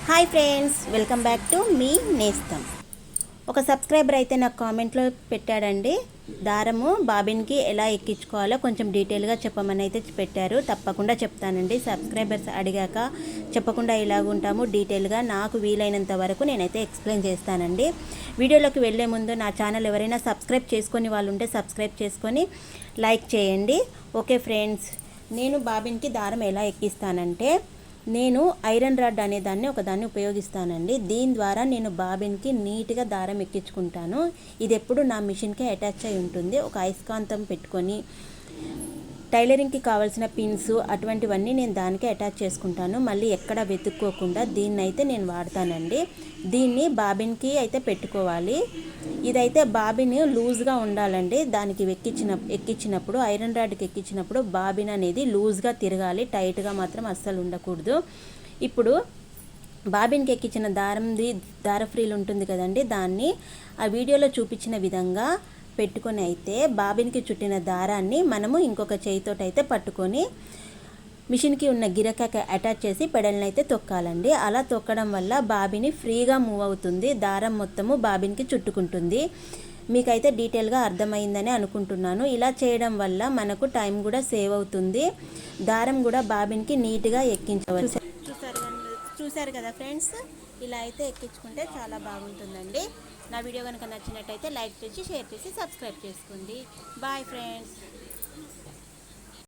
Hi friends, welcome back to మీ నేస్తం. ఒక సబ్స్క్రైబర్ అయితే నాకు కామెంట్లో పెట్టాడండి, దారము బాబిన్కి ఎలా ఎక్కించుకోవాలో కొంచెం డీటెయిల్గా చెప్పమని అయితే పెట్టారు. తప్పకుండా చెప్తానండి. సబ్స్క్రైబర్స్ అడిగాక చెప్పకుండా ఇలాగుంటాము. డీటెయిల్గా నాకు వీలైనంత వరకు నేనైతే ఎక్స్ప్లెయిన్ చేస్తానండి. వీడియోలోకి వెళ్ళే ముందు నా ఛానల్ ఎవరైనా సబ్స్క్రైబ్ చేసుకొని వాళ్ళు ఉంటే సబ్స్క్రైబ్ చేసుకొని లైక్ చేయండి. ఓకే ఫ్రెండ్స్, నేను బాబిన్కి దారం ఎలా ఎక్కిస్తానంటే, నేను ఐరన్ రాడ్ అనే ఒకదాన్ని ఉపయోగిస్తానండి. దీని ద్వారా నేను బాబిన్కి నీట్గా దారం ఎక్కించుకుంటాను. ఇది ఎప్పుడు నా మిషన్కే అటాచ్ అయి ఉంటుంది. ఒక అయస్కాంతం పెట్టుకొని టైలరింగ్కి కావాల్సిన పిన్స్ అటువంటివన్నీ నేను దానికే అటాచ్ చేసుకుంటాను. మళ్ళీ ఎక్కడ వెతుక్కోకుండా దీన్ని అయితే నేను వాడతానండి. దీన్ని బాబిన్కి అయితే పెట్టుకోవాలి. ఇదైతే బాబిన్ లూజ్గా ఉండాలండి. దానికి ఎక్కించినప్పుడు ఐరన్ రాడ్కి ఎక్కించినప్పుడు బాబిన్ అనేది లూజ్గా తిరగాలి, టైట్గా మాత్రం అస్సలు ఉండకూడదు. ఇప్పుడు బాబిన్కి ఎక్కించిన దారఫ్రీలు ఉంటుంది కదండి, దాన్ని ఆ వీడియోలో చూపించిన విధంగా పెట్టుకొని అయితే బాబిన్కి చుట్టిన దారాన్ని మనము ఇంకొక చేయితోటి అయితే పట్టుకొని మిషన్కి ఉన్న గిరకకి అటాచ్ చేసి పెడల్ని అయితే తొక్కాలండి. అలా తొక్కడం వల్ల బాబిని ఫ్రీగా మూవ్ అవుతుంది, దారం మొత్తము బాబిన్కి చుట్టుకుంటుంది. మీకైతే డీటెయిల్గా అర్థమైందని అనుకుంటున్నాను. ఇలా చేయడం వల్ల మనకు టైం కూడా సేవ్ అవుతుంది, దారం కూడా బాబిన్కి నీట్గా ఎక్కించవచ్చు. చూసారు కదా ఫ్రెండ్స్, ఇలా అయితే ఎక్కించుకుంటే చాలా బాగుంటుందండి. నా వీడియో కనుక నచ్చినట్టయితే లైక్ చేసి, షేర్ చేసి, సబ్స్క్రైబ్ చేసుకోండి. Bye friends.